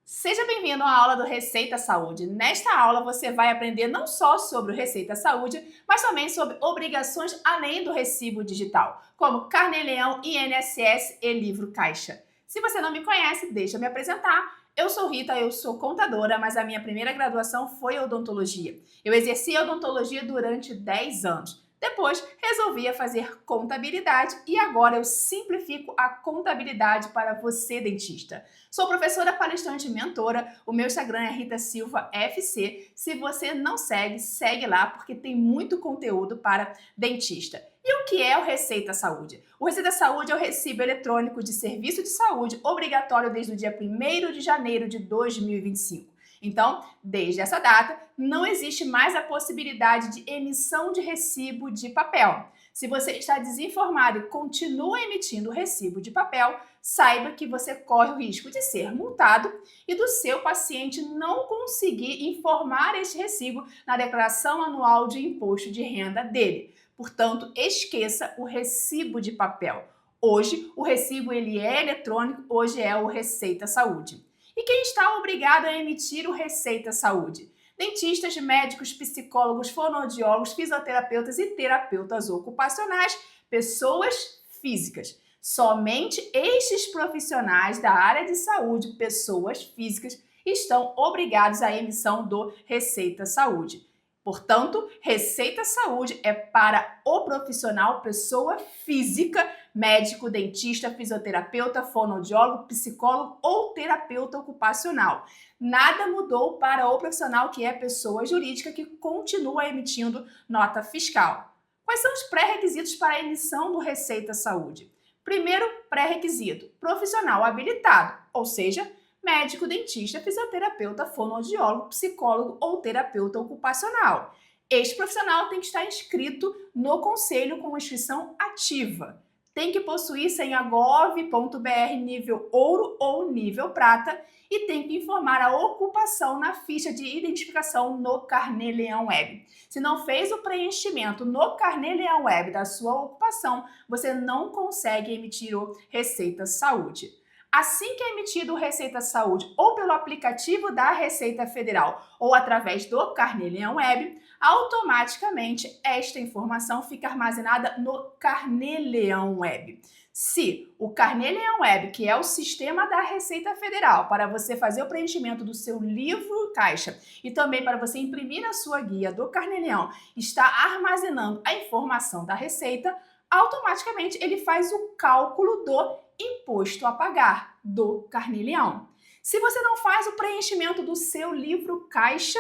Seja bem-vindo à aula do Receita Saúde. Nesta aula você vai aprender não só sobre o Receita Saúde, mas também sobre obrigações além do recibo digital, como Carnê-Leão, INSS e Livro Caixa. Se você não me conhece, deixa eu me apresentar. Eu sou Rita, eu sou contadora, mas a minha primeira graduação foi odontologia. Eu exerci odontologia durante 10 anos. Depois, resolvi fazer contabilidade e agora eu simplifico a contabilidade para você, dentista. Sou professora palestrante e mentora, o meu Instagram é Rita Silva FC. Se você não segue, segue lá porque tem muito conteúdo para dentista. E o que é o Receita Saúde? O Receita Saúde é o recibo eletrônico de serviço de saúde obrigatório desde o dia 1º de janeiro de 2025. Então, desde essa data, não existe mais a possibilidade de emissão de recibo de papel. Se você está desinformado e continua emitindo recibo de papel, saiba que você corre o risco de ser multado e do seu paciente não conseguir informar este recibo na declaração anual de imposto de renda dele. Portanto, esqueça o recibo de papel. Hoje, o recibo ele é eletrônico, hoje é o Receita Saúde. E quem está obrigado a emitir o Receita Saúde? Dentistas, médicos, psicólogos, fonoaudiólogos, fisioterapeutas e terapeutas ocupacionais, pessoas físicas. Somente estes profissionais da área de saúde, pessoas físicas, estão obrigados à emissão do Receita Saúde. Portanto, Receita Saúde é para o profissional pessoa física, médico, dentista, fisioterapeuta, fonoaudiólogo, psicólogo ou terapeuta ocupacional. Nada mudou para o profissional que é pessoa jurídica que continua emitindo nota fiscal. Quais são os pré-requisitos para a emissão do Receita Saúde? Primeiro pré-requisito, profissional habilitado, ou seja, médico, dentista, fisioterapeuta, fonoaudiólogo, psicólogo ou terapeuta ocupacional. Este profissional tem que estar inscrito no conselho com inscrição ativa. Tem que possuir senha gov.br nível ouro ou nível prata e tem que informar a ocupação na ficha de identificação no Carnê-Leão Web. Se não fez o preenchimento no Carnê-Leão Web da sua ocupação, você não consegue emitir o Receita Saúde. Assim que é emitido o Receita Saúde ou pelo aplicativo da Receita Federal ou através do Carnê-Leão Web, automaticamente esta informação fica armazenada no Carnê-Leão Web. Se o Carnê-Leão Web, que é o sistema da Receita Federal, para você fazer o preenchimento do seu livro caixa e também para você imprimir a sua guia do Carnê-Leão, está armazenando a informação da Receita, automaticamente ele faz o cálculo do imposto a pagar do Carnê-Leão. Se você não faz o preenchimento do seu livro caixa,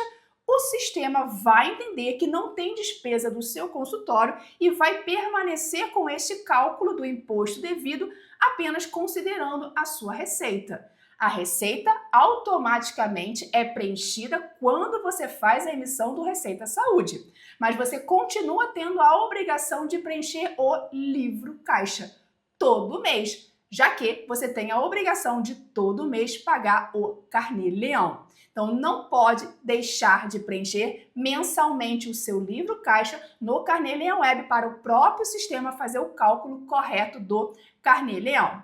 o sistema vai entender que não tem despesa do seu consultório e vai permanecer com este cálculo do imposto devido apenas considerando a sua receita. A receita automaticamente é preenchida quando você faz a emissão do Receita Saúde, mas você continua tendo a obrigação de preencher o livro caixa todo mês, já que você tem a obrigação de todo mês pagar o Carnê-Leão. Então, não pode deixar de preencher mensalmente o seu livro caixa no Carnê-Leão Web para o próprio sistema fazer o cálculo correto do Carnê-Leão.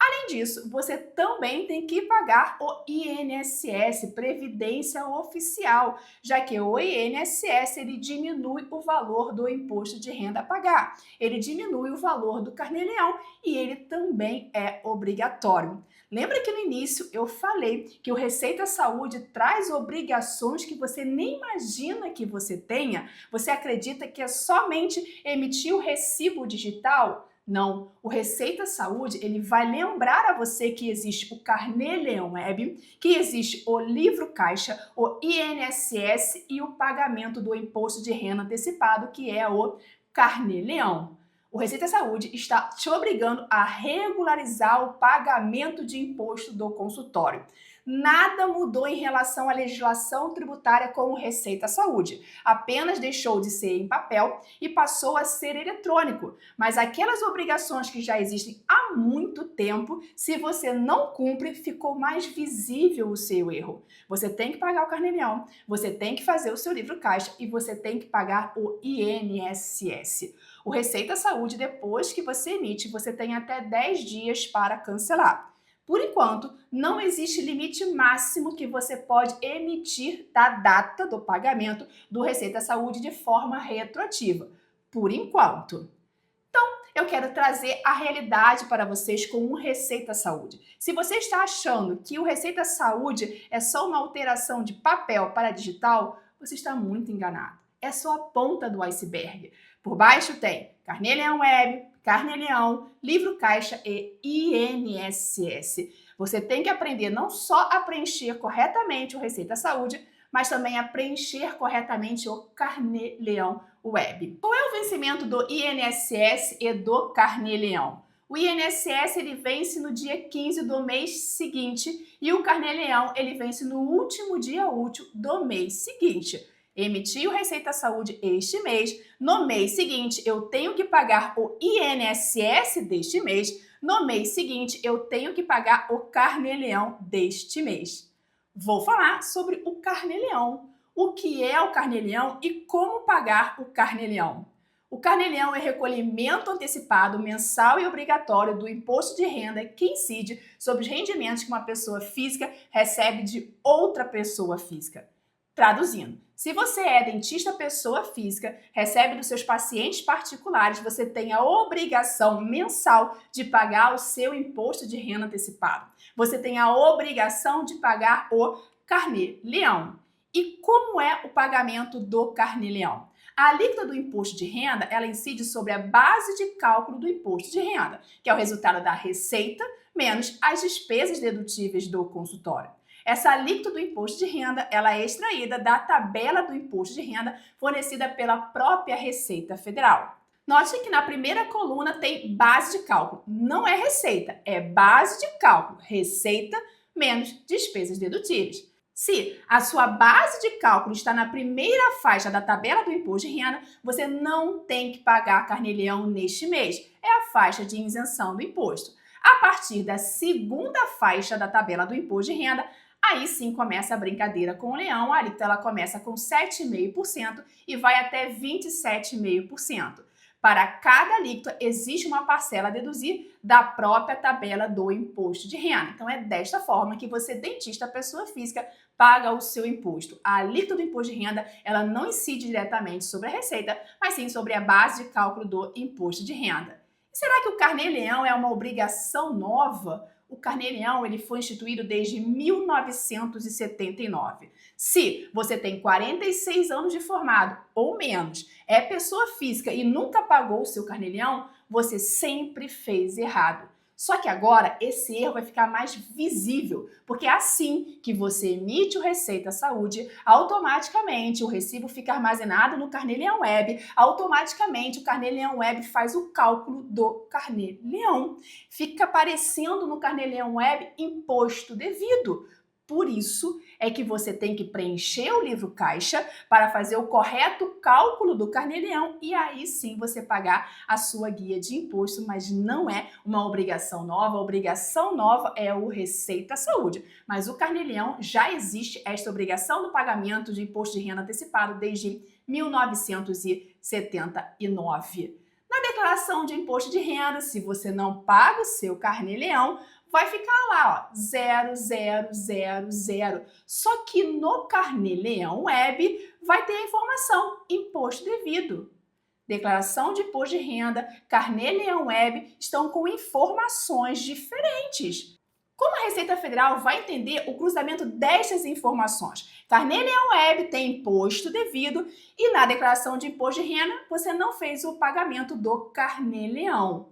Além disso, você também tem que pagar o INSS, Previdência Oficial, já que o INSS ele diminui o valor do imposto de renda a pagar. Ele diminui o valor do Carnê-Leão e ele também é obrigatório. Lembra que no início eu falei que o Receita Saúde traz obrigações que você nem imagina que você tenha? Você acredita que é somente emitir o recibo digital? Não, o Receita Saúde ele vai lembrar a você que existe o Carnê-Leão Web, que existe o livro caixa, o INSS e o pagamento do imposto de renda antecipado, que é o Carnê-Leão. O Receita Saúde está te obrigando a regularizar o pagamento de imposto do consultório. Nada mudou em relação à legislação tributária com o Receita Saúde. Apenas deixou de ser em papel e passou a ser eletrônico. Mas aquelas obrigações que já existem há muito tempo, se você não cumpre, ficou mais visível o seu erro. Você tem que pagar o Carnê-Leão, você tem que fazer o seu livro caixa e você tem que pagar o INSS. O Receita Saúde, depois que você emite, você tem até 10 dias para cancelar. Por enquanto, não existe limite máximo que você pode emitir da data do pagamento do Receita Saúde de forma retroativa. Por enquanto. Eu quero trazer a realidade para vocês com o Receita Saúde. Se você está achando que o Receita Saúde é só uma alteração de papel para digital, você está muito enganado. É só a ponta do iceberg. Por baixo tem Carnê-Leão Web, Carnê-Leão, Livro Caixa e INSS. Você tem que aprender não só a preencher corretamente o Receita Saúde, mas também a preencher corretamente o Carnê-Leão Web. Qual é o vencimento do INSS e do Carnê-Leão? O INSS ele vence no dia 15 do mês seguinte e o Carnê-Leão ele vence no último dia útil do mês seguinte. Emitiu Receita Saúde este mês, no mês seguinte eu tenho que pagar o INSS deste mês, no mês seguinte eu tenho que pagar o Carnê-Leão deste mês. Vou falar sobre o Carnê-Leão, o que é o Carnê-Leão e como pagar o Carnê-Leão. O Carnê-Leão é recolhimento antecipado mensal e obrigatório do imposto de renda que incide sobre os rendimentos que uma pessoa física recebe de outra pessoa física. Traduzindo, se você é dentista pessoa física, recebe dos seus pacientes particulares, você tem a obrigação mensal de pagar o seu imposto de renda antecipado. Você tem a obrigação de pagar o Carnê-Leão. E como é o pagamento do Carnê-Leão? A alíquota do imposto de renda, ela incide sobre a base de cálculo do imposto de renda, que é o resultado da receita menos as despesas dedutíveis do consultório. Essa alíquota do imposto de renda, ela é extraída da tabela do imposto de renda fornecida pela própria Receita Federal. Note que na primeira coluna tem base de cálculo. Não é receita, é base de cálculo. Receita menos despesas dedutíveis. Se a sua base de cálculo está na primeira faixa da tabela do imposto de renda, você não tem que pagar Carnê-Leão neste mês. É a faixa de isenção do imposto. A partir da segunda faixa da tabela do imposto de renda, aí sim começa a brincadeira com o leão. A alíquota ela começa com 7,5% e vai até 27,5%. Para cada alíquota, existe uma parcela a deduzir da própria tabela do imposto de renda. Então, é desta forma que você, dentista, pessoa física, paga o seu imposto. A alíquota do imposto de renda, ela não incide diretamente sobre a receita, mas sim sobre a base de cálculo do imposto de renda. E será que o Carnê-Leão é uma obrigação nova? O Carnê-Leão ele foi instituído desde 1979. Se você tem 46 anos de formado ou menos, é pessoa física e nunca pagou o seu Carnê-Leão, você sempre fez errado. Só que agora esse erro vai ficar mais visível, porque assim que você emite o Receita Saúde, automaticamente o recibo fica armazenado no Carnê-Leão Web, automaticamente o Carnê-Leão Web faz o cálculo do Carnê-Leão. Fica aparecendo no Carnê-Leão Web imposto devido. Por isso é que você tem que preencher o livro caixa para fazer o correto cálculo do Carnê-Leão e aí sim você pagar a sua guia de imposto, mas não é uma obrigação nova. A obrigação nova é o Receita Saúde, mas o Carnê-Leão já existe esta obrigação do pagamento de imposto de renda antecipado desde 1979. Na declaração de imposto de renda, se você não paga o seu Carnê-Leão, vai ficar lá, ó, 0000. Só que no Carnê-Leão Web vai ter a informação imposto devido. Declaração de imposto de renda, Carnê-Leão Web estão com informações diferentes. Como a Receita Federal vai entender o cruzamento destas informações? Carnê-Leão Web tem imposto devido e na declaração de imposto de renda você não fez o pagamento do Carnê-Leão.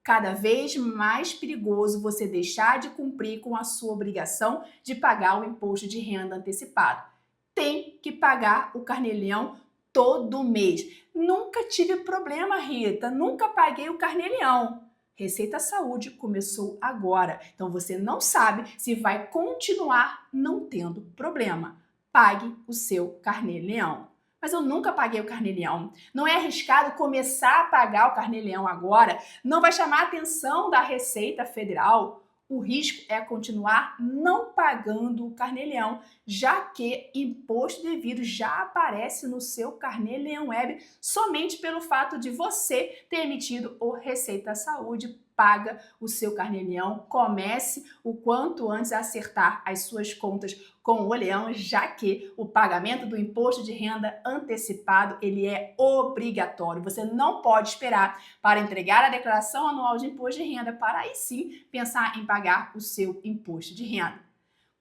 Cada vez mais perigoso você deixar de cumprir com a sua obrigação de pagar o imposto de renda antecipado. Tem que pagar o Carnê-Leão todo mês. Nunca tive problema, Rita, nunca paguei o Carnê-Leão. Receita Saúde começou agora, então você não sabe se vai continuar não tendo problema. Pague o seu Carnê-Leão. Mas eu nunca paguei o Carnê-Leão. Não é arriscado começar a pagar o Carnê-Leão agora? Não vai chamar a atenção da Receita Federal? O risco é continuar não pagando o Carnê-Leão, já que imposto devido já aparece no seu Carnê-Leão Web somente pelo fato de você ter emitido o Receita Saúde paga o seu carnê-leão. Comece o quanto antes a acertar as suas contas com o leão, já que o pagamento do imposto de renda antecipado ele é obrigatório. Você não pode esperar para entregar a declaração anual de imposto de renda para aí sim pensar em pagar o seu imposto de renda.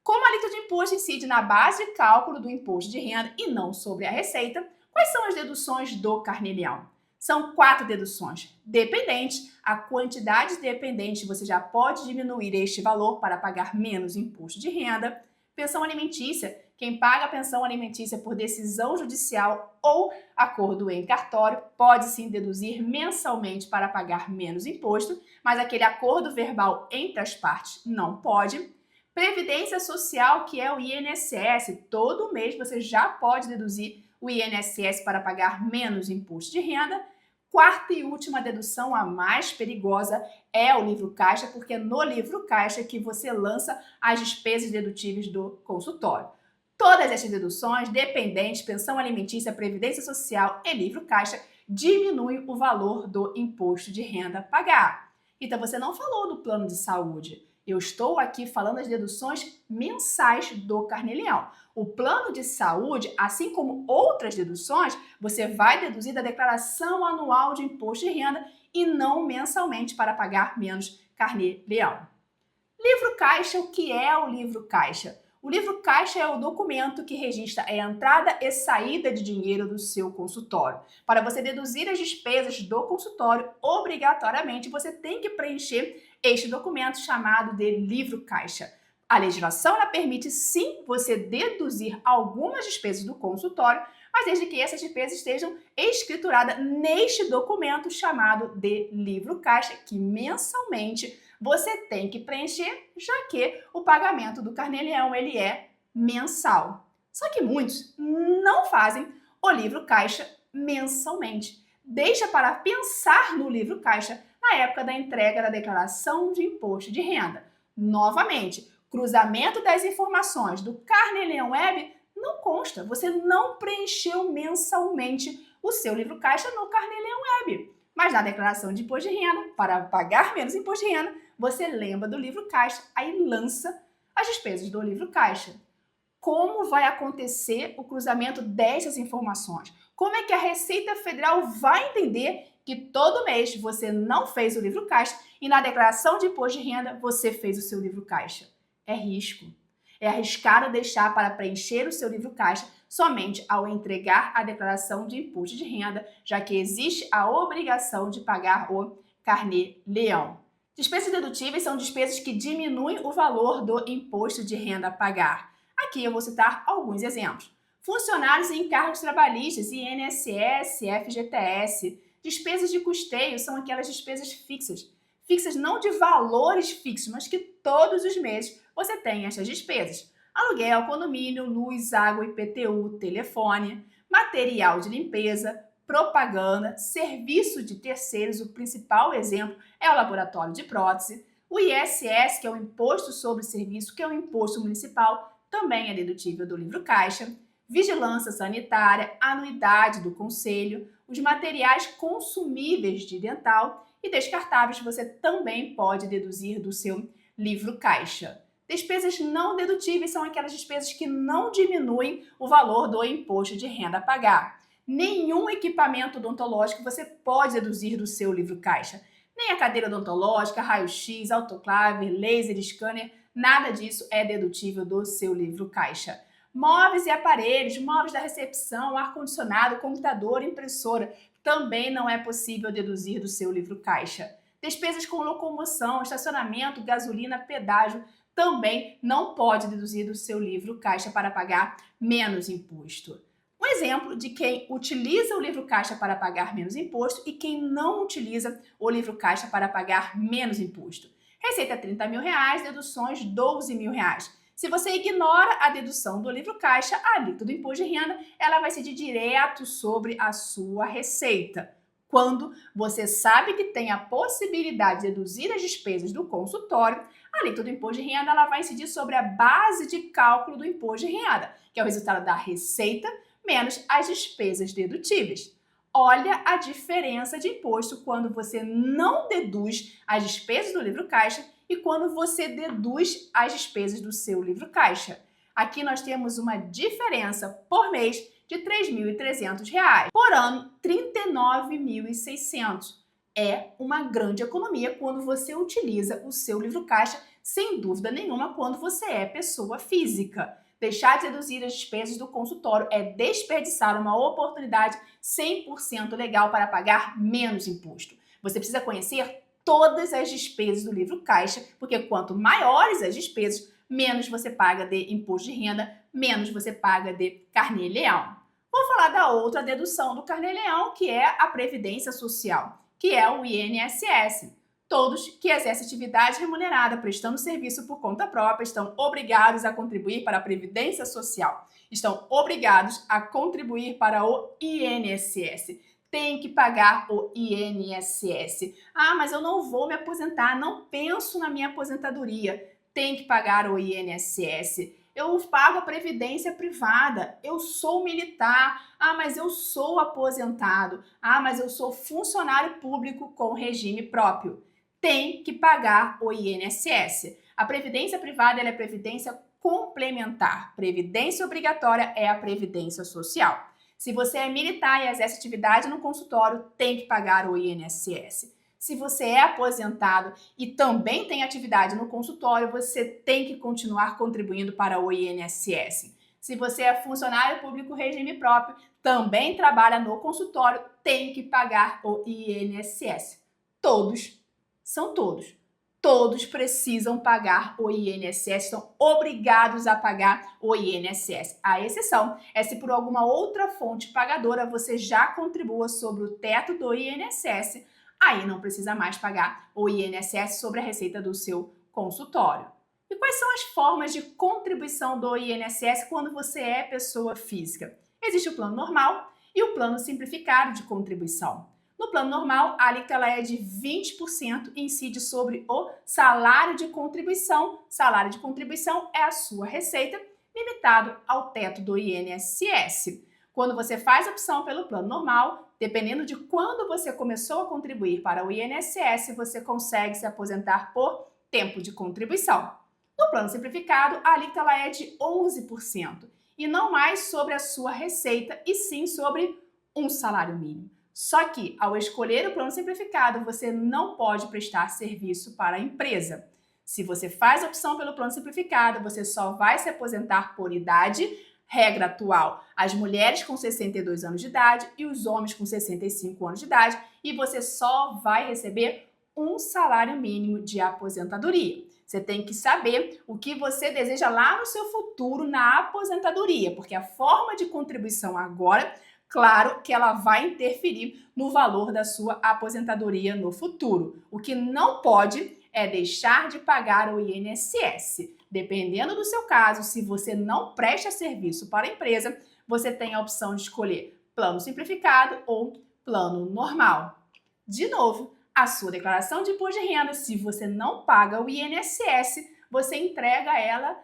Como a alíquota de imposto incide na base de cálculo do imposto de renda e não sobre a receita, quais são as deduções do carnê-leão? São 4 deduções. Dependente, a quantidade de dependentes você já pode diminuir este valor para pagar menos imposto de renda. Pensão alimentícia, quem paga a pensão alimentícia por decisão judicial ou acordo em cartório pode sim deduzir mensalmente para pagar menos imposto, mas aquele acordo verbal entre as partes não pode. Previdência Social, que é o INSS, todo mês você já pode deduzir o INSS para pagar menos imposto de renda. Quarta e última dedução, a mais perigosa, é o livro caixa, porque é no livro caixa que você lança as despesas dedutíveis do consultório. Todas essas deduções, dependentes, pensão alimentícia, previdência social e livro caixa, diminuem o valor do imposto de renda a pagar. Então você não falou do plano de saúde. Eu estou aqui falando das deduções mensais do carnê-leão. O plano de saúde, assim como outras deduções, você vai deduzir da declaração anual de imposto de renda e não mensalmente para pagar menos carnê-leão. Livro caixa, o que é o livro caixa? O livro caixa é o documento que registra a entrada e saída de dinheiro do seu consultório. Para você deduzir as despesas do consultório, obrigatoriamente você tem que preencher este documento chamado de livro caixa. A legislação ela permite sim você deduzir algumas despesas do consultório, mas desde que essas despesas estejam escrituradas neste documento chamado de livro caixa, que mensalmente você tem que preencher, já que o pagamento do carnê-leão ele é mensal. Só que muitos não fazem o livro caixa mensalmente. Deixa para pensar no livro caixa na época da entrega da declaração de imposto de renda. Novamente, cruzamento das informações do carnê-leão web não consta. Você não preencheu mensalmente o seu livro caixa no carnê-leão web. Mas na declaração de imposto de renda, para pagar menos imposto de renda, você lembra do livro caixa, aí lança as despesas do livro caixa. Como vai acontecer o cruzamento dessas informações? Como é que a Receita Federal vai entender que todo mês você não fez o livro caixa e na declaração de imposto de renda você fez o seu livro caixa? É risco. É arriscado deixar para preencher o seu livro caixa somente ao entregar a declaração de imposto de renda, já que existe a obrigação de pagar o carnê-leão. Despesas dedutíveis são despesas que diminuem o valor do imposto de renda a pagar. Aqui eu vou citar alguns exemplos. Funcionários e encargos trabalhistas, INSS, FGTS. Despesas de custeio são aquelas despesas fixas. Fixas não de valores fixos, mas que todos os meses você tem essas despesas. Aluguel, condomínio, luz, água, IPTU, telefone, material de limpeza, propaganda, serviço de terceiros, o principal exemplo é o laboratório de prótese, o ISS, que é o Imposto sobre Serviço, que é o imposto municipal, também é dedutível do livro caixa, vigilância sanitária, anuidade do conselho, os materiais consumíveis de dental e descartáveis você também pode deduzir do seu livro caixa. Despesas não dedutíveis são aquelas despesas que não diminuem o valor do imposto de renda a pagar. Nenhum equipamento odontológico você pode deduzir do seu livro caixa. Nem a cadeira odontológica, raio-x, autoclave, laser, scanner, nada disso é dedutível do seu livro caixa. Móveis e aparelhos, móveis da recepção, ar-condicionado, computador, impressora, também não é possível deduzir do seu livro caixa. Despesas com locomoção, estacionamento, gasolina, pedágio, também não pode deduzir do seu livro caixa para pagar menos imposto. Um exemplo de quem utiliza o livro caixa para pagar menos imposto e quem não utiliza o livro caixa para pagar menos imposto. Receita R$30 mil, deduções R$12 mil. Se você ignora a dedução do livro caixa, a alíquota do imposto de renda ela vai ser direto sobre a sua receita. Quando você sabe que tem a possibilidade de deduzir as despesas do consultório, a alíquota do imposto de renda ela vai incidir sobre a base de cálculo do imposto de renda, que é o resultado da receita menos as despesas dedutíveis. Olha a diferença de imposto quando você não deduz as despesas do livro caixa e quando você deduz as despesas do seu livro caixa. Aqui nós temos uma diferença por mês de R$ 3.300. Por ano, R$ 39.600. É uma grande economia quando você utiliza o seu livro caixa, sem dúvida nenhuma, quando você é pessoa física. Deixar de reduzir as despesas do consultório é desperdiçar uma oportunidade 100% legal para pagar menos imposto. Você precisa conhecer todas as despesas do livro caixa, porque quanto maiores as despesas, menos você paga de imposto de renda, menos você paga de carnê-leão. Vou falar da outra dedução do carnê-leão, que é a Previdência Social, que é o INSS. Todos que exercem atividade remunerada prestando serviço por conta própria estão obrigados a contribuir para a Previdência Social. Estão obrigados a contribuir para o INSS. Tem que pagar o INSS. Ah, mas eu não vou me aposentar, não penso na minha aposentadoria. Tem que pagar o INSS. Eu pago a previdência privada, eu sou militar, ah, mas eu sou aposentado, ah, mas eu sou funcionário público com regime próprio. Tem que pagar o INSS. A previdência privada ela é previdência complementar. Previdência obrigatória é a previdência social. Se você é militar e exerce atividade no consultório, tem que pagar o INSS. Se você é aposentado e também tem atividade no consultório, você tem que continuar contribuindo para o INSS. Se você é funcionário público regime próprio, também trabalha no consultório, tem que pagar o INSS. Todos são todos. Todos precisam pagar o INSS, estão obrigados a pagar o INSS. A exceção é se por alguma outra fonte pagadora você já contribua sobre o teto do INSS, aí não precisa mais pagar o INSS sobre a receita do seu consultório. E quais são as formas de contribuição do INSS quando você é pessoa física? Existe o plano normal e o plano simplificado de contribuição. No plano normal, a alíquota é de 20% e incide sobre o salário de contribuição. Salário de contribuição é a sua receita, limitado ao teto do INSS. Quando você faz opção pelo plano normal, dependendo de quando você começou a contribuir para o INSS, você consegue se aposentar por tempo de contribuição. No plano simplificado, a alíquota é de 11% e não mais sobre a sua receita, e sim sobre um salário mínimo. Só que, ao escolher o plano simplificado, você não pode prestar serviço para a empresa. Se você faz a opção pelo plano simplificado, você só vai se aposentar por idade, regra atual, as mulheres com 62 anos de idade e os homens com 65 anos de idade, e você só vai receber um salário mínimo de aposentadoria. Você tem que saber o que você deseja lá no seu futuro na aposentadoria, porque a forma de contribuição agora, claro que ela vai interferir no valor da sua aposentadoria no futuro. O que não pode é deixar de pagar o INSS. Dependendo do seu caso, se você não presta serviço para a empresa, você tem a opção de escolher plano simplificado ou plano normal. De novo, a sua declaração de imposto de renda, se você não paga o INSS, você entrega ela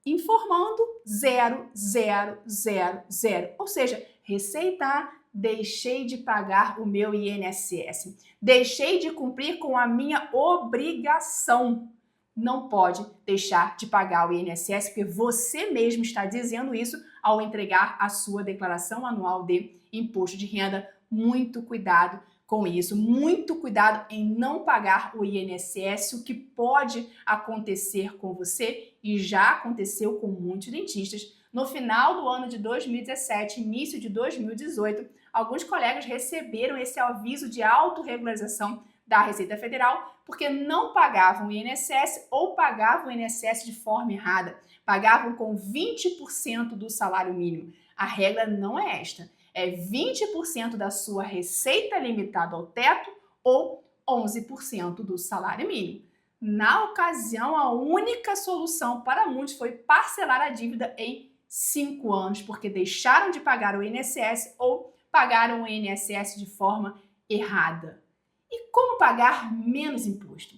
informando 0000, ou seja, Receita, deixei de pagar o meu INSS. Deixei de cumprir com a minha obrigação. Não pode deixar de pagar o INSS, porque você mesmo está dizendo isso ao entregar a sua declaração anual de imposto de renda. Muito cuidado com isso. Muito cuidado em não pagar o INSS, o que pode acontecer com você e já aconteceu com muitos dentistas. No final do ano de 2017, início de 2018, alguns colegas receberam esse aviso de autorregularização da Receita Federal porque não pagavam o INSS ou pagavam o INSS de forma errada. Pagavam com 20% do salário mínimo. A regra não é esta. É 20% da sua receita limitada ao teto ou 11% do salário mínimo. Na ocasião, a única solução para muitos foi parcelar a dívida em 5 anos, porque deixaram de pagar o INSS ou pagaram o INSS de forma errada. E como pagar menos imposto?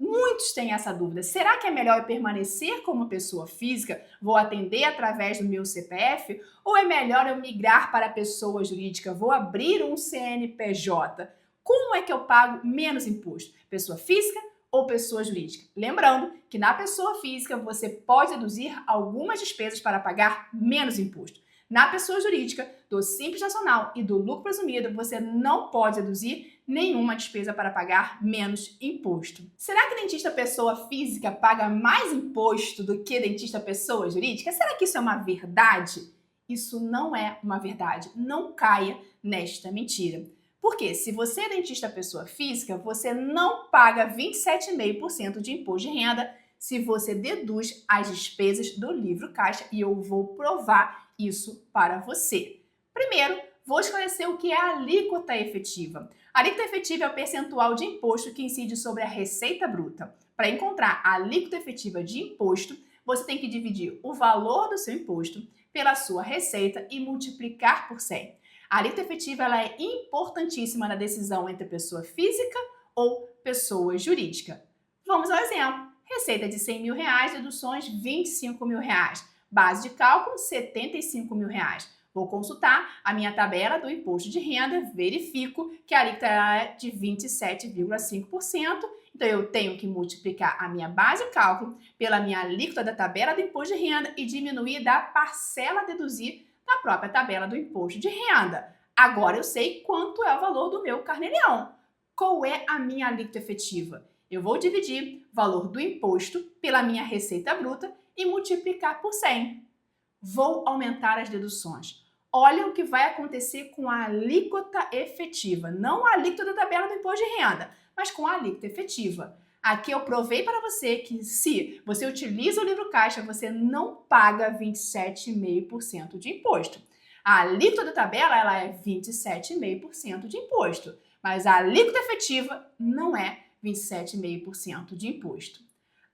Muitos têm essa dúvida. Será que é melhor eu permanecer como pessoa física? Vou atender através do meu CPF? Ou é melhor eu migrar para a pessoa jurídica? Vou abrir um CNPJ? Como é que eu pago menos imposto? Pessoa física ou pessoa jurídica? Lembrando que na pessoa física você pode deduzir algumas despesas para pagar menos imposto. Na pessoa jurídica, do Simples Nacional e do lucro presumido, você não pode deduzir nenhuma despesa para pagar menos imposto. Será que dentista pessoa física paga mais imposto do que dentista pessoa jurídica? Será que isso é uma verdade? Isso não é uma verdade. Não caia nesta mentira. Porque se você é dentista pessoa física, você não paga 27,5% de imposto de renda se você deduz as despesas do livro caixa, e eu vou provar isso para você. Primeiro, vou esclarecer o que é a alíquota efetiva. A alíquota efetiva é o percentual de imposto que incide sobre a receita bruta. Para encontrar a alíquota efetiva de imposto, você tem que dividir o valor do seu imposto pela sua receita e multiplicar por 100. A alíquota efetiva ela é importantíssima na decisão entre pessoa física ou pessoa jurídica. Vamos ao exemplo. Receita de R$100 mil, deduções R$25 mil. Base de cálculo, R$75 mil. Vou consultar a minha tabela do imposto de renda, verifico que a alíquota é de 27,5%, então eu tenho que multiplicar a minha base de cálculo pela minha alíquota da tabela do imposto de renda e diminuir da parcela a deduzir da própria tabela do imposto de renda. Agora eu sei quanto é o valor do meu carnê-leão. Qual é a minha alíquota efetiva? Eu vou dividir o valor do imposto pela minha receita bruta e multiplicar por 100. Vou aumentar as deduções. Olha o que vai acontecer com a alíquota efetiva, não a alíquota da tabela do imposto de renda, mas com a alíquota efetiva. Aqui eu provei para você que se você utiliza o livro caixa, você não paga 27,5% de imposto. A alíquota da tabela ela é 27,5% de imposto, mas a alíquota efetiva não é 27,5% de imposto.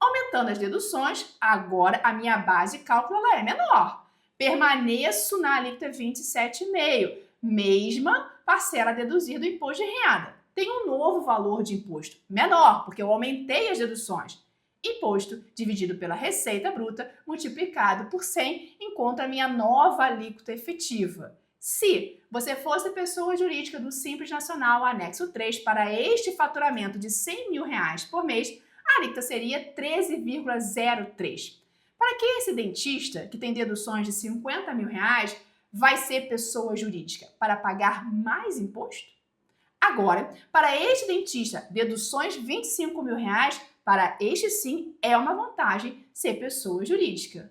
Aumentando as deduções, agora a minha base de cálculo ela é menor. Permaneço na alíquota 27,5%, mesma parcela a deduzir do imposto de renda. Tem um novo valor de imposto, menor, porque eu aumentei as deduções. Imposto dividido pela receita bruta multiplicado por 100 encontra a minha nova alíquota efetiva. Se você fosse pessoa jurídica do Simples Nacional, anexo 3, para este faturamento de R$100 mil por mês, a alíquota seria 13,03. Para que esse dentista, que tem deduções de R$50 mil, vai ser pessoa jurídica? Para pagar mais imposto? Agora, para este dentista, deduções R$25 mil, para este sim é uma vantagem ser pessoa jurídica.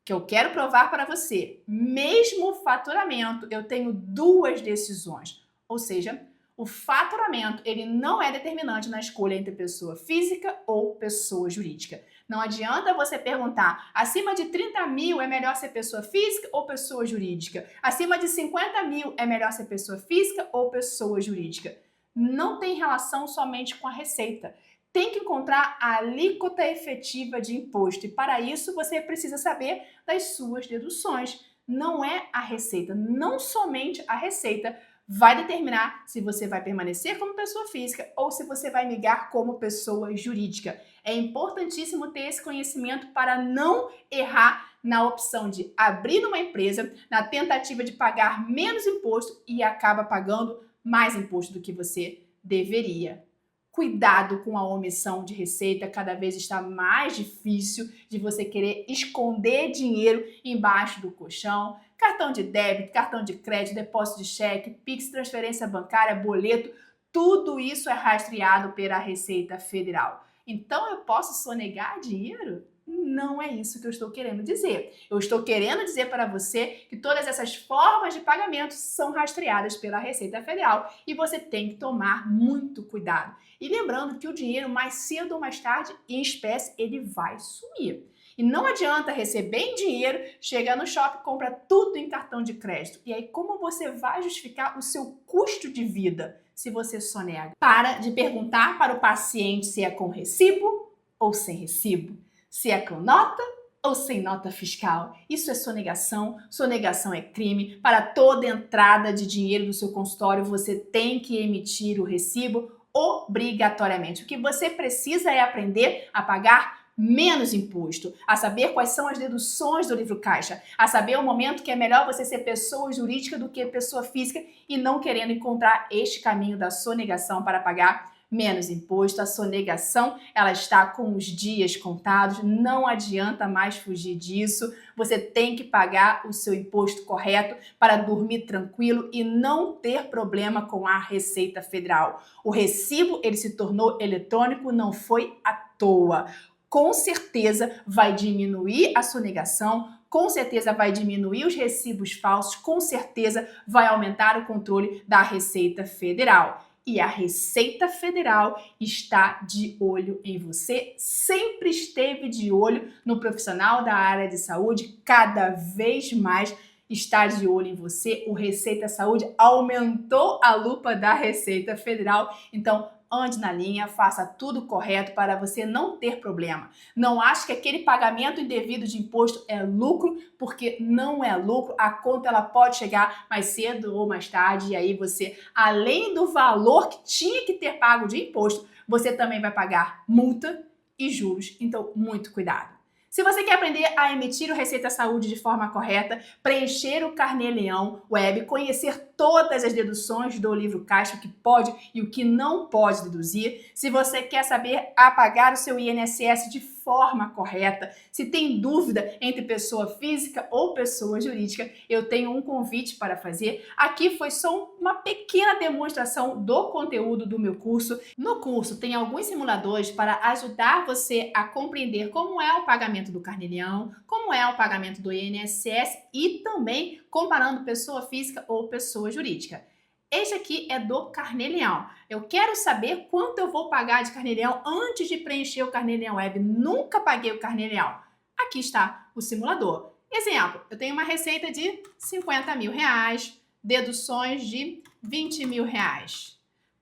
Que eu quero provar para você, mesmo faturamento, eu tenho duas decisões. Ou seja, o faturamento ele não é determinante na escolha entre pessoa física ou pessoa jurídica. Não adianta você perguntar, acima de 30 mil é melhor ser pessoa física ou pessoa jurídica? Acima de 50 mil é melhor ser pessoa física ou pessoa jurídica? Não tem relação somente com a receita. Tem que encontrar a alíquota efetiva de imposto e para isso você precisa saber das suas deduções. Não é a receita, não somente a receita vai determinar se você vai permanecer como pessoa física ou se você vai migrar como pessoa jurídica. É importantíssimo ter esse conhecimento para não errar na opção de abrir uma empresa, na tentativa de pagar menos imposto e acaba pagando mais imposto do que você deveria. Cuidado com a omissão de receita, cada vez está mais difícil de você querer esconder dinheiro embaixo do colchão. Cartão de débito, cartão de crédito, depósito de cheque, Pix, transferência bancária, boleto, tudo isso é rastreado pela Receita Federal. Então eu posso sonegar dinheiro? Não é isso que eu estou querendo dizer. Eu estou querendo dizer para você que todas essas formas de pagamento são rastreadas pela Receita Federal e você tem que tomar muito cuidado. E lembrando que o dinheiro, mais cedo ou mais tarde, em espécie, ele vai sumir. E não adianta receber em dinheiro, chegar no shopping, compra tudo em cartão de crédito. E aí, como você vai justificar o seu custo de vida se você sonega? Para de perguntar para o paciente se é com recibo ou sem recibo. Se é com nota ou sem nota fiscal. Isso é sonegação. Sonegação é crime. Para toda entrada de dinheiro do seu consultório, você tem que emitir o recibo obrigatoriamente. O que você precisa é aprender a pagar menos imposto, a saber quais são as deduções do livro caixa, a saber o momento que é melhor você ser pessoa jurídica do que pessoa física e não querendo encontrar este caminho da sonegação para pagar menos imposto. A sonegação, ela está com os dias contados, não adianta mais fugir disso. Você tem que pagar o seu imposto correto para dormir tranquilo e não ter problema com a Receita Federal. O recibo, ele se tornou eletrônico, não foi à toa. Com certeza vai diminuir a sonegação, com certeza vai diminuir os recibos falsos, com certeza vai aumentar o controle da Receita Federal. E a Receita Federal está de olho em você, sempre esteve de olho no profissional da área de saúde, cada vez mais está de olho em você. O Receita Saúde aumentou a lupa da Receita Federal, então ande na linha, faça tudo correto para você não ter problema. Não ache que aquele pagamento indevido de imposto é lucro, porque não é lucro. A conta ela pode chegar mais cedo ou mais tarde e aí você, além do valor que tinha que ter pago de imposto, você também vai pagar multa e juros. Então, muito cuidado. Se você quer aprender a emitir o Receita Saúde de forma correta, preencher o Carnê-Leão Web, conhecer todas as deduções do livro caixa, o que pode e o que não pode deduzir, se você quer saber apagar o seu INSS de forma correta, se tem dúvida entre pessoa física ou pessoa jurídica, eu tenho um convite para fazer. Aqui foi só uma pequena demonstração do conteúdo do meu curso. No curso tem alguns simuladores para ajudar você a compreender como é o pagamento do Carnê-Leão, como é o pagamento do INSS e também comparando pessoa física ou pessoa jurídica. Este aqui é do Carnê-Leão. Eu quero saber quanto eu vou pagar de Carnê-Leão antes de preencher o Carnê-Leão Web. Nunca paguei o Carnê-Leão. Aqui está o simulador. Exemplo, eu tenho uma receita de 50 mil reais, deduções de 20 mil reais.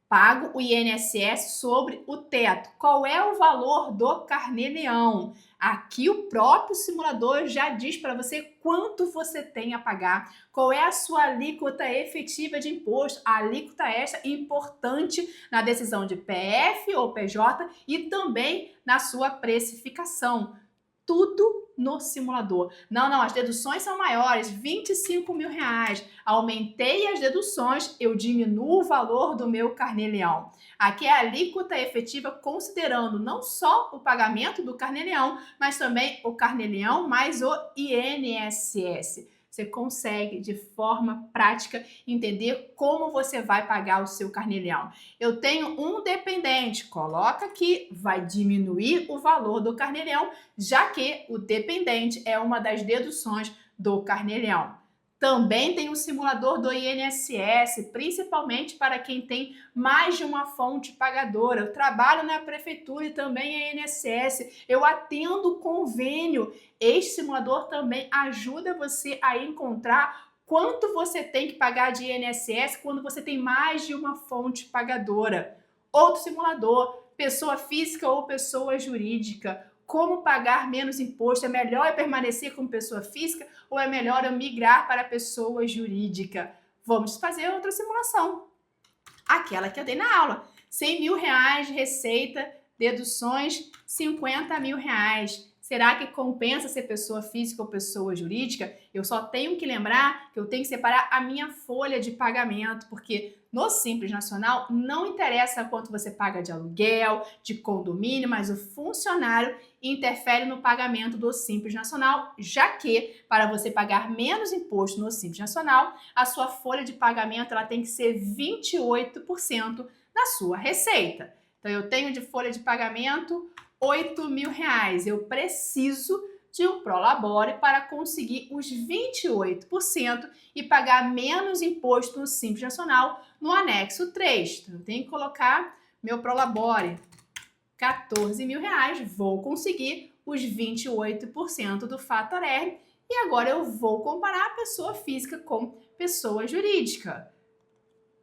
Pago o INSS sobre o teto. Qual é o valor do Carnê-Leão? Aqui o próprio simulador já diz para você quanto você tem a pagar, qual é a sua alíquota efetiva de imposto, a alíquota esta importante na decisão de PF ou PJ e também na sua precificação. Tudo no simulador. Não, as deduções são maiores, 25 mil reais. Aumentei as deduções, eu diminuo o valor do meu Carnê-Leão. Aqui é a alíquota efetiva considerando não só o pagamento do Carnê-Leão, mas também o Carnê-Leão mais o INSS. Você consegue, de forma prática, entender como você vai pagar o seu Carnê-Leão. Eu tenho um dependente, coloca aqui, vai diminuir o valor do Carnê-Leão, já que o dependente é uma das deduções do Carnê-Leão. Também tem um simulador do INSS, principalmente para quem tem mais de uma fonte pagadora. Eu trabalho na prefeitura e também é INSS. Eu atendo convênio. Este simulador também ajuda você a encontrar quanto você tem que pagar de INSS quando você tem mais de uma fonte pagadora. Outro simulador, pessoa física ou pessoa jurídica. Como pagar menos imposto? É melhor eu permanecer como pessoa física ou é melhor eu migrar para pessoa jurídica? Vamos fazer outra simulação. Aquela que eu dei na aula. 100 mil reais de receita, deduções, 50 mil reais. Será que compensa ser pessoa física ou pessoa jurídica? Eu só tenho que lembrar que eu tenho que separar a minha folha de pagamento, porque no Simples Nacional não interessa quanto você paga de aluguel, de condomínio, mas o funcionário interfere no pagamento do Simples Nacional, já que para você pagar menos imposto no Simples Nacional, a sua folha de pagamento ela tem que ser 28% da sua receita. Então eu tenho de folha de pagamento 8 mil reais. Eu preciso de um Prolabore para conseguir os 28% e pagar menos imposto no Simples Nacional no anexo 3. Então, eu tenho que colocar meu Prolabore, 14 mil reais, vou conseguir os 28% do Fator R e agora eu vou comparar a pessoa física com pessoa jurídica.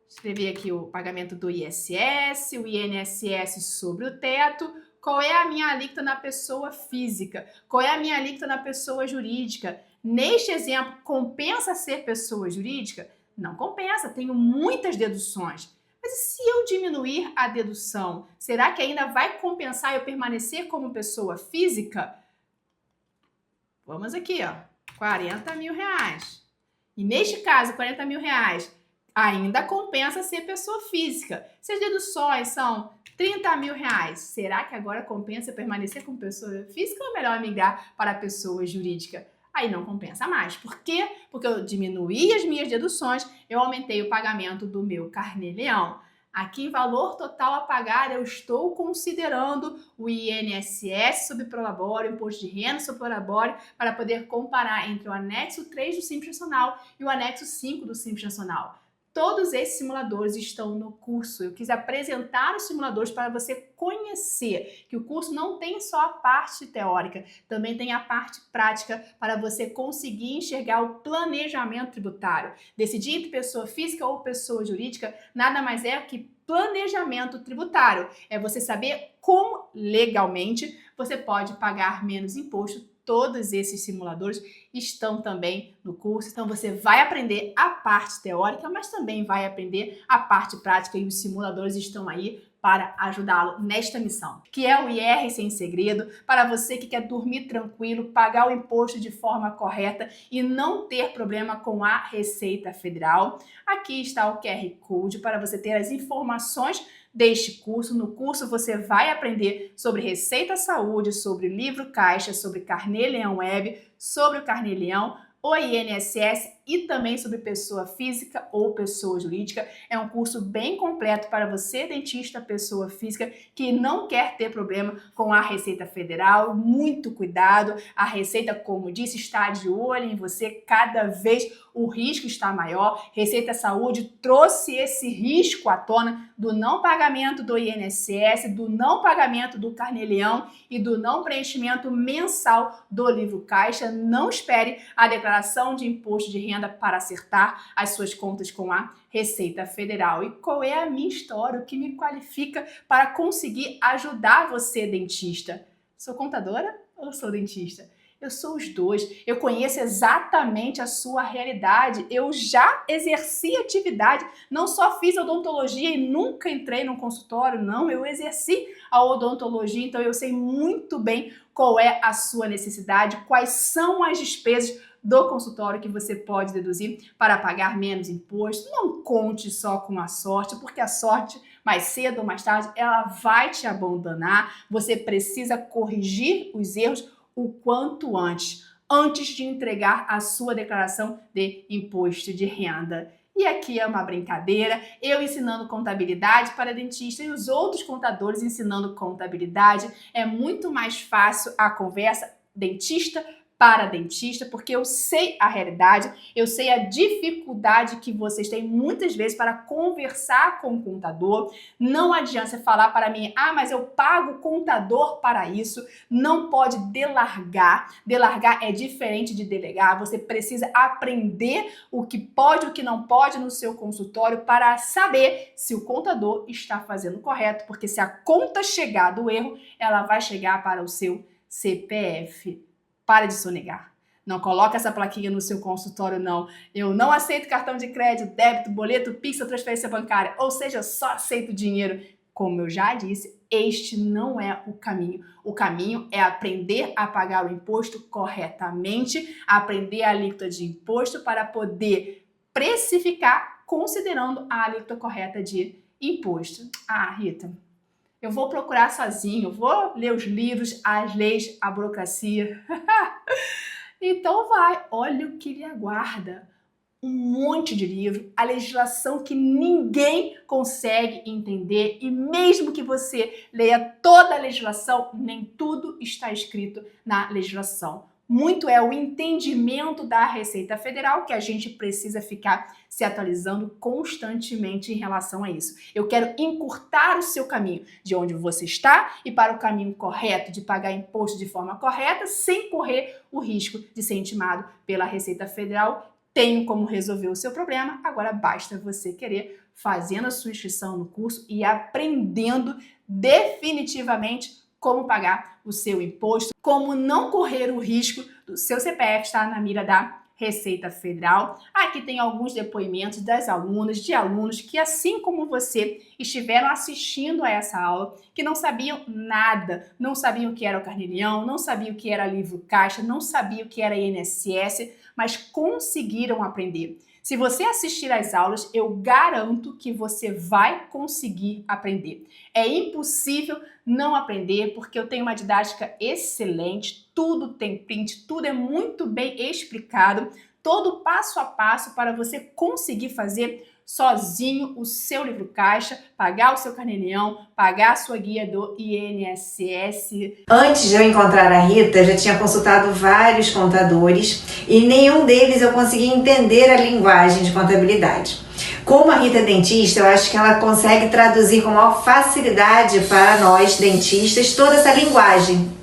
Escrevi aqui o pagamento do ISS, o INSS sobre o teto. Qual é a minha alíquota na pessoa física? Qual é a minha alíquota na pessoa jurídica? Neste exemplo, compensa ser pessoa jurídica? Não compensa, tenho muitas deduções. Mas Mas e se eu diminuir a dedução, será que ainda vai compensar eu permanecer como pessoa física? Vamos aqui, ó, 40 mil reais. E neste caso, 40 mil reais ainda compensa ser pessoa física. Se as deduções são 30 mil reais, será que agora compensa permanecer como pessoa física ou é melhor migrar para a pessoa jurídica? Aí não compensa mais. Por quê? Porque eu diminuí as minhas deduções, eu aumentei o pagamento do meu carnê-leão. Aqui em valor total a pagar, eu estou considerando o INSS sobre prolabore, o imposto de renda sobre prolabore, para poder comparar entre o anexo 3 do Simples Nacional e o anexo 5 do Simples Nacional. Todos esses simuladores estão no curso. Eu quis apresentar os simuladores para você conhecer que o curso não tem só a parte teórica, também tem a parte prática para você conseguir enxergar o planejamento tributário. Decidir entre pessoa física ou pessoa jurídica nada mais é que planejamento tributário. É você saber como legalmente você pode pagar menos imposto. Todos esses simuladores estão também no curso, então você vai aprender a parte teórica, mas também vai aprender a parte prática e os simuladores estão aí para ajudá-lo nesta missão, que é o IR Sem Segredo, para você que quer dormir tranquilo, pagar o imposto de forma correta e não ter problema com a Receita Federal. Aqui está o QR Code para você ter as informações deste curso. No curso você vai aprender sobre Receita Saúde, sobre livro caixa, sobre Carnê-Leão Web, sobre o Carnê-Leão, o INSS e também sobre pessoa física ou pessoa jurídica. É um curso bem completo para você, dentista, pessoa física, que não quer ter problema com a Receita Federal. Muito cuidado, a Receita, como disse, está de olho em você, cada vez o risco está maior. Receita Saúde trouxe esse risco à tona do não pagamento do INSS, do não pagamento do Carnê-Leão e do não preenchimento mensal do livro caixa. Não espere a declaração de imposto de renda para acertar as suas contas com a Receita Federal. E qual é a minha história, o que me qualifica para conseguir ajudar você, dentista? Sou contadora ou sou dentista? Eu sou os dois, eu conheço exatamente a sua realidade, eu já exerci atividade, não só fiz odontologia e nunca entrei num consultório, não, eu exerci a odontologia, então eu sei muito bem qual é a sua necessidade, quais são as despesas do consultório que você pode deduzir para pagar menos imposto. Não conte só com a sorte, porque a sorte, mais cedo ou mais tarde, ela vai te abandonar. Você precisa corrigir os erros o quanto antes de entregar a sua declaração de imposto de renda. E aqui é uma brincadeira, eu ensinando contabilidade para dentista e os outros contadores ensinando contabilidade. É muito mais fácil a conversa dentista para dentista, porque eu sei a realidade, eu sei a dificuldade que vocês têm muitas vezes para conversar com o contador. Não adianta você falar para mim, mas eu pago o contador para isso. Não pode delargar. Delargar é diferente de delegar. Você precisa aprender o que pode e o que não pode no seu consultório para saber se o contador está fazendo correto, porque se a conta chegar do erro, ela vai chegar para o seu CPF. Para de sonegar. Não coloca essa plaquinha no seu consultório, não. Eu não aceito cartão de crédito, débito, boleto, Pix ou transferência bancária. Ou seja, só aceito dinheiro. Como eu já disse, este não é o caminho. O caminho é aprender a pagar o imposto corretamente, aprender a alíquota de imposto para poder precificar considerando a alíquota correta de imposto. Rita, eu vou procurar sozinho, vou ler os livros, as leis, a burocracia. Então vai, olha o que lhe aguarda. Um monte de livro, a legislação que ninguém consegue entender e mesmo que você leia toda a legislação, nem tudo está escrito na legislação. Muito é o entendimento da Receita Federal que a gente precisa ficar se atualizando constantemente em relação a isso. Eu quero encurtar o seu caminho de onde você está e para o caminho correto de pagar imposto de forma correta, sem correr o risco de ser intimado pela Receita Federal. Tenho como resolver o seu problema, agora basta você querer, fazendo a sua inscrição no curso e aprendendo definitivamente como pagar o seu imposto, como não correr o risco do seu CPF estar na mira da Receita Federal. Aqui tem alguns depoimentos das alunas, de alunos que, assim como você, estiveram assistindo a essa aula, que não sabiam nada, não sabiam o que era o Carnê-Leão, não sabiam o que era livro caixa, não sabiam o que era INSS, mas conseguiram aprender. Se você assistir às aulas, eu garanto que você vai conseguir aprender. É impossível não aprender, porque eu tenho uma didática excelente, tudo tem print, tudo é muito bem explicado, todo passo a passo para você conseguir fazer sozinho o seu livro caixa, pagar o seu Carnê-Leão, pagar a sua guia do INSS. Antes de eu encontrar a Rita, eu já tinha consultado vários contadores e nenhum deles eu conseguia entender a linguagem de contabilidade. Como a Rita é dentista, eu acho que ela consegue traduzir com maior facilidade para nós dentistas toda essa linguagem.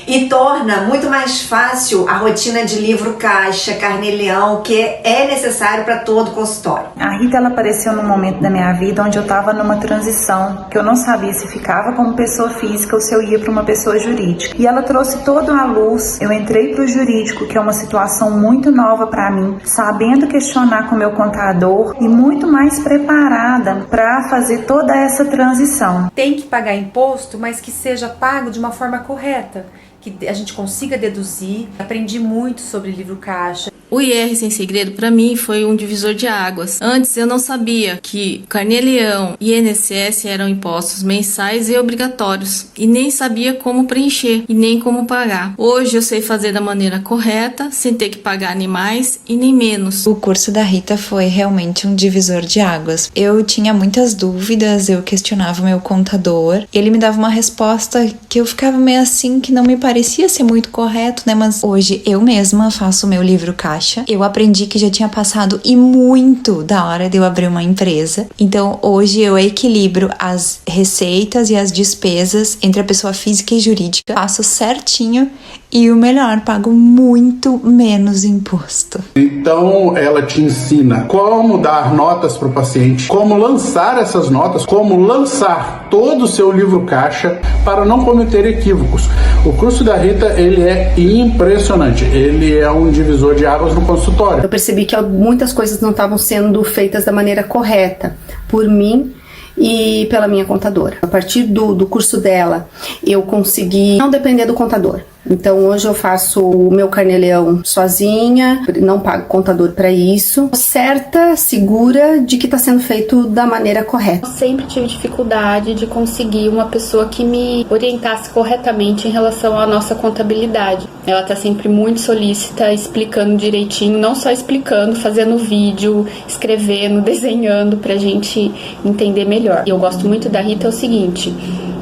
E torna muito mais fácil a rotina de livro caixa, Carnê-Leão, que é necessário para todo consultório. A Rita, ela apareceu num momento da minha vida onde eu estava numa transição, que eu não sabia se ficava como pessoa física ou se eu ia para uma pessoa jurídica. E ela trouxe toda a luz. Eu entrei para o jurídico, que é uma situação muito nova para mim, sabendo questionar com o meu contador e muito mais preparada para fazer toda essa transição. Tem que pagar imposto, mas que seja pago de uma forma correta, que a gente consiga deduzir. Aprendi muito sobre livro caixa. O IR Sem Segredo, para mim, foi um divisor de águas. Antes, eu não sabia que Carnê-Leão e INSS eram impostos mensais e obrigatórios, e nem sabia como preencher e nem como pagar. Hoje, eu sei fazer da maneira correta, sem ter que pagar nem mais e nem menos. O curso da Rita foi realmente um divisor de águas. Eu tinha muitas dúvidas, eu questionava o meu contador, ele me dava uma resposta que eu ficava meio assim, que não me parecia ser muito correto, né? Mas hoje, eu mesma faço o meu livro caixa. Eu aprendi que já tinha passado e muito da hora de eu abrir uma empresa. Então, hoje eu equilibro as receitas e as despesas entre a pessoa física e jurídica. Faço certinho e o melhor, pago muito menos imposto. Então, ela te ensina como dar notas para o paciente, como lançar essas notas, como lançar todo o seu livro caixa para não cometer equívocos. O curso da Rita, ele é impressionante. Ele é um divisor de águas no consultório. Eu percebi que muitas coisas não estavam sendo feitas da maneira correta por mim e pela minha contadora. A partir do curso dela, eu consegui não depender do contador. Então hoje eu faço o meu Carnê-Leão sozinha, não pago contador para isso, certa, segura de que está sendo feito da maneira correta. Eu sempre tive dificuldade de conseguir uma pessoa que me orientasse corretamente em relação à nossa contabilidade. Ela está sempre muito solícita, explicando direitinho, não só explicando, fazendo vídeo, escrevendo, desenhando para a gente entender melhor. E eu gosto muito da Rita é o seguinte: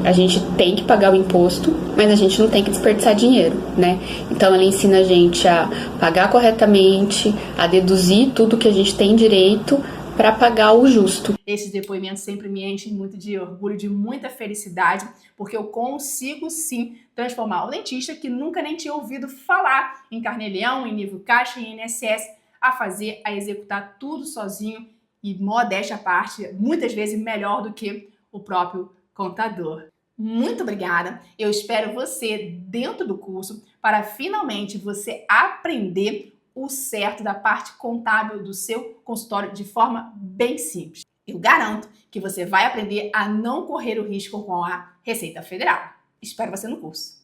a gente tem que pagar o imposto, mas a gente não tem que desperdiçar dinheiro, né? Então ela ensina a gente a pagar corretamente, a deduzir tudo que a gente tem direito para pagar o justo. Esses depoimentos sempre me enchem muito de orgulho, de muita felicidade, porque eu consigo sim transformar o dentista que nunca nem tinha ouvido falar em Carnê-Leão, em livro caixa e INSS, a executar tudo sozinho e, modéstia à parte, muitas vezes melhor do que o próprio contador. Muito obrigada, eu espero você dentro do curso para finalmente você aprender o certo da parte contábil do seu consultório de forma bem simples. Eu garanto que você vai aprender a não correr o risco com a Receita Federal. Espero você no curso.